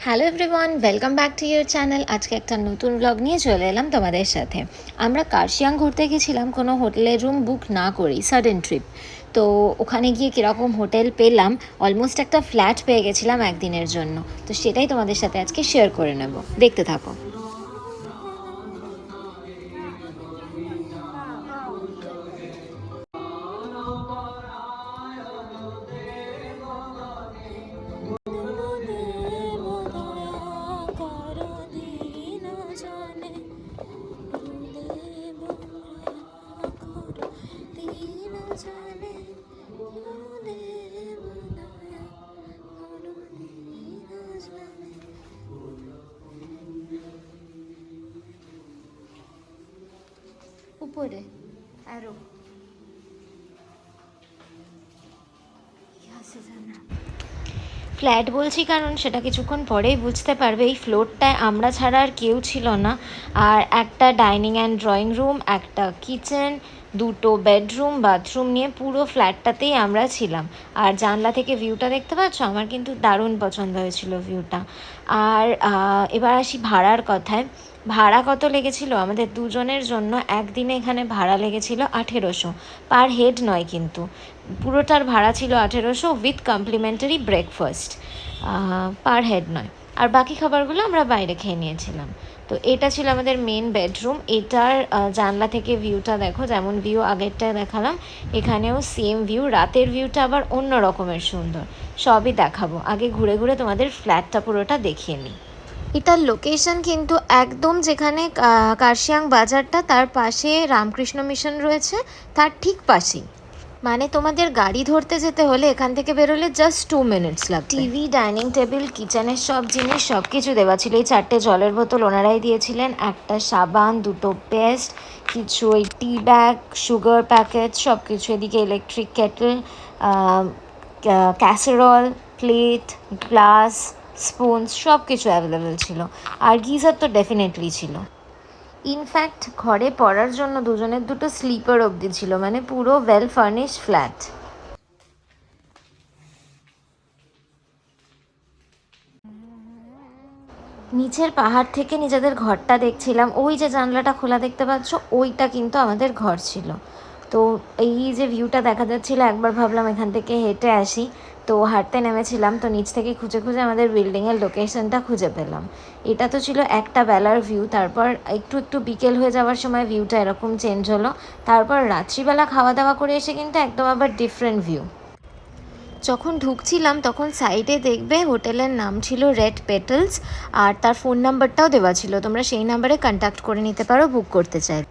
Hello everyone, welcome back to your channel. আজকে একটা নতুন ব্লগ নিয়ে চলে এলাম তোমাদের সাথে। আমরা কার্শিয়াং ঘুরতে গেছিলাম কোনো হোটেলের রুম বুক না করেই, সাডেন ট্রিপ। তো ওখানে গিয়ে কীরকম হোটেল পেলাম, অলমোস্ট একটা ফ্ল্যাট পেয়ে গেছিলাম একদিনের জন্য। তো সেটাই তোমাদের সাথে আজকে শেয়ার করে নেব, দেখতে থাকো। উপরে আরো ফ্ল্যাট বলছি কারণ সেটা কিছুক্ষণ পরেই বুঝতে পারবে। এই ফ্লোরটায় আমরা ছাড়া আর কেউ ছিল না। আর একটা ডাইনিং অ্যান্ড ড্রয়িং রুম, একটা কিচেন, দুটো বেডরুম, বাথরুম নিয়ে পুরো ফ্ল্যাটটাতেই আমরা ছিলাম। আর জানলা থেকে ভিউটা দেখতে পাচ্ছ, আমার কিন্তু দারুণ পছন্দ হয়েছিল ভিউটা। আর এবার আসি ভাড়ার কথায়। ভাড়া কত লেগেছিল আমাদের দুজনের জন্য? একদিনে এখানে ভাড়া লেগেছিল 1800, পার হেড নয় কিন্তু, পুরোটার ভাড়া ছিল 1800 with complimentary breakfast, per head নয়। আর বাকি খাবারগুলো আমরা বাইরে খেয়ে নিয়েছিলাম। তো এটা ছিল আমাদের মেন বেডরুম। এটার জানলা থেকে ভিউটা দেখো, যেমন ভিউ আগেরটায় দেখালাম, এখানেও সেম ভিউ। রাতের ভিউটা আবার অন্য রকমের সুন্দর। সবই দেখাবো, আগে ঘুরে ঘুরে তোমাদের ফ্ল্যাটটা পুরোটা দেখিয়ে নিই। এটার লোকেশন কিন্তু একদম যেখানে কার্শিয়াং বাজারটা, তার পাশে রামকৃষ্ণ মিশন রয়েছে, তার ঠিক পাশেই। মানে তোমাদের গাড়ি ধরতে যেতে হলে এখান থেকে বেরোলে জাস্ট 2 মিনিটস লাগবে। টিভি, ডাইনিং টেবিল, কিচেনের সব জিনিস সব কিছু দেওয়া ছিল। এই 4টে জলের বোতল ওনারাই দিয়েছিলেন, একটা সাবান, দুটো পেস্ট, কিছু ওই টি ব্যাগ, সুগার প্যাকেট, সব কিছু। এদিকে electric kettle, casserole, plate, glass, spoons, সব কিছু অ্যাভেলেবেল ছিল। আর গিজার তো ডেফিনেটলি ছিল। ইনফ্যাক্ট ঘরে পড়ার জন্য দুজনের দুটো স্লিপার অবধি ছিল, মানে পুরো ওয়েল ফার্নিশ ফ্ল্যাট। নিচের পাহাড় থেকে নিজেদের ঘরটা দেখছিলাম। ওই যে জানলাটা খোলা দেখতে পাচ্ছ, ওইটা কিন্তু আমাদের ঘর ছিল। তো এই যে ভিউটা দেখা যাচ্ছিল, একবার ভাবলাম এখান থেকে হেঁটে আসি। তো হাঁটতে নেমেছিলাম, তো নিচ থেকে খুঁজে খুঁজে আমাদের বিল্ডিংয়ের লোকেশনটা খুঁজে পেলাম। এটা তো ছিল একটা বেলার ভিউ। তারপর একটু একটু বিকেল হয়ে যাওয়ার সময় ভিউটা এরকম চেঞ্জ হলো। তারপর রাত্রিবেলা খাওয়া দাওয়া করে এসে কিন্তু একদম আবার ডিফারেন্ট ভিউ। যখন ঢুকছিলাম তখন সাইডে দেখবে হোটেলের নাম ছিল রেড পেটালস, আর তার ফোন নাম্বারটাও দেওয়া ছিল, তোমরা সেই নাম্বারে কন্ট্যাক্ট করে নিতে পারো বুক করতে চাই।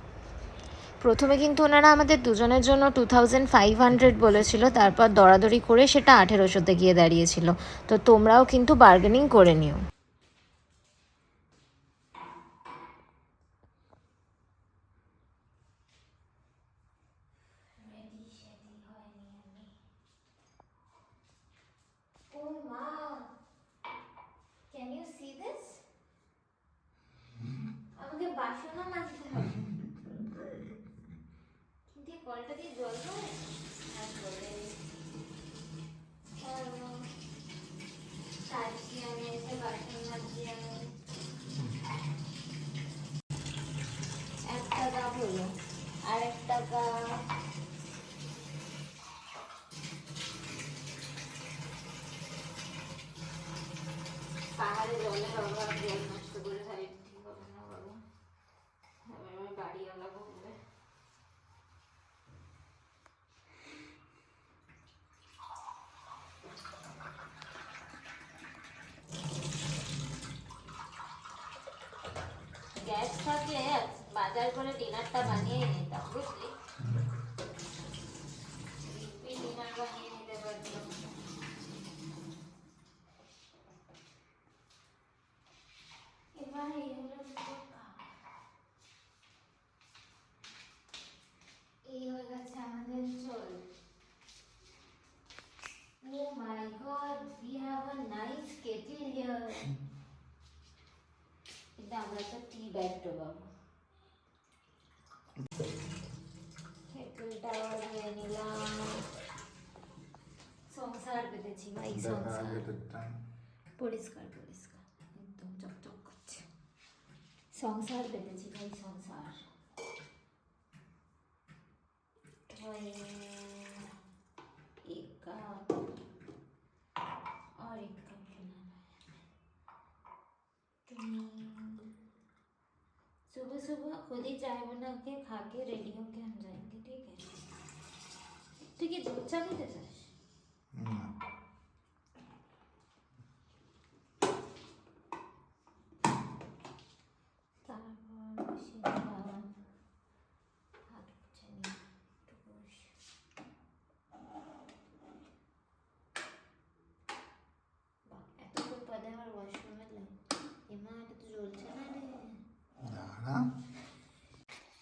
প্রথমে কিন্তু ওনারা আমাদের দুজনের জন্য 2500 বলেছিল, তারপর দরাদরি করে সেটা 1800-তে গিয়ে দাঁড়িয়েছিল। তো তোমরাও কিন্তু বার্গেনিং করে নিও। আমাকে বাসনও মাজতে হবে, কিন্তু কলটা দিয়ে জল পড়ে আর জলে কাচি আমি, এসে বাসন মাজি আমি। 1 টাকা হলো, আর 1 টাকা। পাহাড়ে জলের অভাব, জল নষ্ট করে খাই, ঠিক হবে না বাবা। আমি বাড়িওয়ালা বলবে। গ্যাস থাকলে বাজার করে ডিনারটা বানিয়ে নিতাম, বুঝলি? ডিনার বানিয়ে নিতে পারতাম। এবার এই হলো, এই হয়ে গেছে আমাদের চল। Oh my god, we have a nice kettle here. এটা আমরা তো টি ব্যাগ ডোবাবো। কেটলটাও নিয়ে নিলাম। সংসার পেতেছি ভাই, সংসার পরিষ্কার পরিষ্কার। একদম চকচক করছে। সংসার পেতেছি ভাই, সংসার। एक कप और एक कप बनाना है। सुबह सुबह खुद ही चाय बना के खा के रेडी होके हम जाएंगे, ठीक है? ठीक है, दूध चा पीते चास?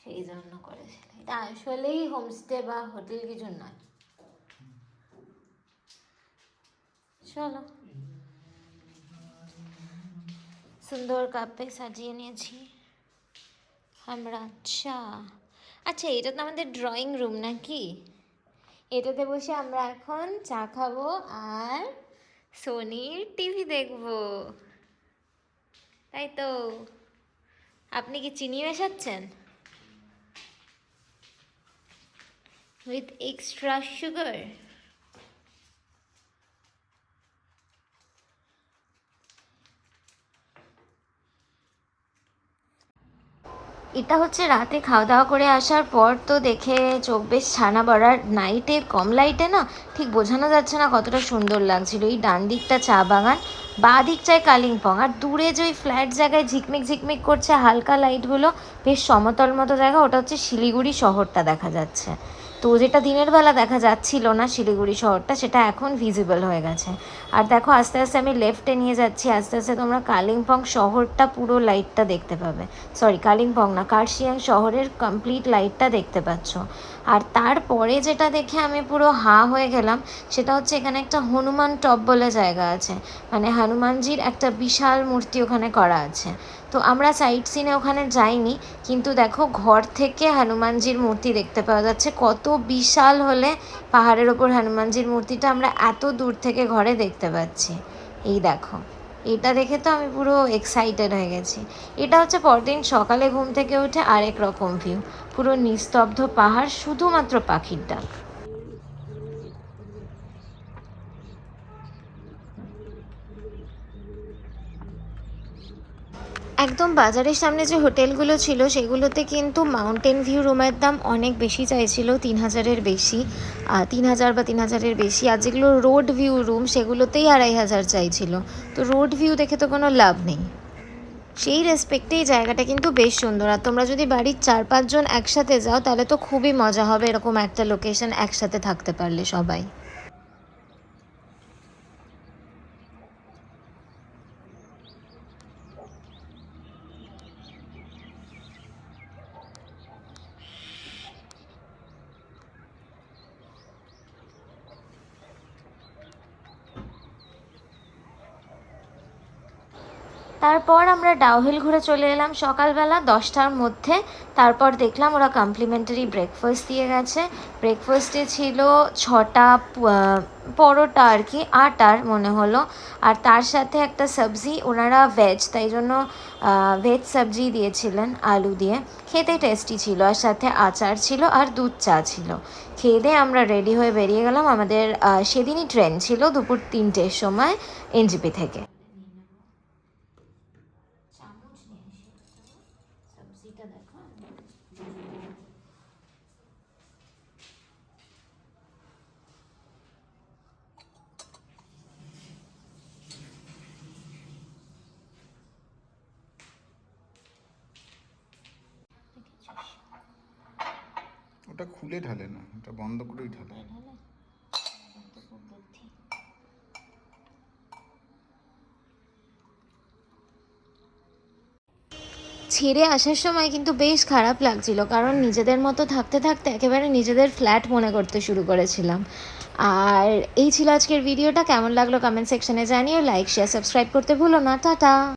সেই জন্য করেছিল এটা, আসলেই হোমস্টে বা হোটেল কিছু নয়। চলো, সুন্দর কাপে সাজিয়ে নিয়েছি আমরা চা। আচ্ছা, এটা তো আমাদের ড্রয়িং রুম নাকি? এটাতে বসে আমরা এখন চা খাবো আর সোনির টিভি দেখবো, তাই তো? আপনি কি চিনি মেশাচ্ছেন উইথ এক্সট্রা সুগার? এটা হচ্ছে রাতে খাওয়া দাওয়া করে আসার পর, তো দেখে চোখ বেশ ছানা বড়ার। নাইটে কম লাইটে না ঠিক বোঝানো যাচ্ছে না কতটা সুন্দর লাগছিল। এই ডান দিকটা চা বাগান, বাঁ দিকটায় কালিম্পং, আর দূরে যে ওই ফ্ল্যাট জায়গায় ঝিকমিক ঝিকমিক করছে হালকা লাইটগুলো, বেশ সমতল মতো জায়গা, ওটা হচ্ছে শিলিগুড়ি শহরটা দেখা যাচ্ছে। তো যেটা দিনের বেলা দেখা যাচ্ছিল না শিলিগুড়ি শহরটা, সেটা এখন ভিজিবল হয়ে গেছে। আর দেখো আস্তে আস্তে আমি লেফটে নিয়ে যাচ্ছি, আস্তে আস্তে তোমরা কালিম্পং শহরটা পুরো লাইটটা দেখতে পাবে। সরি, কালিম্পং না, কার্শিয়াং শহরের কমপ্লিট লাইটটা দেখতে পাচ্ছ। আর তারপরে যেটা দেখে আমি পুরো হাঁ হয়ে গেলাম, সেটা হচ্ছে এখানে একটা হনুমান টপ বলে জায়গা আছে, মানে হনুমানজির একটা বিশাল মূর্তি ওখানে করা আছে। তো আমরা সাইট সিনে ওখানে যাইনি, কিন্তু দেখো ঘর থেকে হনুমানজির মূর্তি দেখতে পাওয়া যাচ্ছে। কত বিশাল হলে পাহাড়ের ওপর হনুমানজির মূর্তিটা আমরা এত দূর থেকে ঘরে দেখতে পাচ্ছি। এই দেখো, এটা দেখে তো আমি পুরো এক্সাইটেড হয়ে গেছি। এটা হচ্ছে পরদিন সকালে ঘুম থেকে উঠে আরেক রকম ভিউ, পুরো নিস্তব্ধ পাহাড়, শুধুমাত্র পাখির ডাক। একদম বাজারের সামনে যে হোটেলগুলো ছিল সেগুলোতে কিন্তু মাউন্টেন ভিউ রুমের দাম অনেক বেশি চাইছিল, 3,000-এর বেশি, 3,000 বা 3,000-এর বেশি। আর যেগুলো রোড ভিউ রুম সেগুলোতেই 2,500 চাইছিল। তো রোড ভিউ দেখে তো কোনো লাভ নেই। সেই রেসপেক্টে এই জায়গাটা কিন্তু বেশ সুন্দর। আর তোমরা যদি বাড়ির 4-5 জন একসাথে যাও তাহলে তো খুবই মজা হবে, এরকম একটা লোকেশন একসাথে থাকতে পারলে সবাই। তারপর আমরা ডাউহিল ঘুরে চলে এলাম সকালবেলা 10টার মধ্যে। তারপর দেখলাম ওরা কমপ্লিমেন্টারি ব্রেকফাস্ট দিয়ে গেছে। ব্রেকফাস্টে ছিল 6টা পরোটা, আর কি 8 মনে হলো, আর তার সাথে একটা সবজি, ওনারা ভেজ, তাই জন্য ভেজ সবজি দিয়েছিলেন আলু দিয়ে, খেতে টেস্টি ছিল। আর সাথে আচার ছিল আর দুধ চা ছিল। খেয়ে দিয়ে আমরা রেডি হয়ে বেরিয়ে গেলাম। আমাদের সেদিনই ট্রেন ছিল দুপুর 3টের সময় এনজিপি থেকে। সবজিটা দেখো, ওটা খুলে ঢালে না, ওটা বন্ধ করেই ঢালে। ছেড়ে আসার সময় কিন্তু বেশ খারাপ লাগছিল, কারণ নিজেদের মতো থাকতে থাকতে একেবারে নিজেদের ফ্ল্যাট মনে করতে শুরু করেছিলাম। আর এই ছিল আজকের ভিডিওটা। কেমন লাগলো কমেন্ট সেকশনে জানিও, লাইক শেয়ার সাবস্ক্রাইব করতে ভুলো না। টাটা।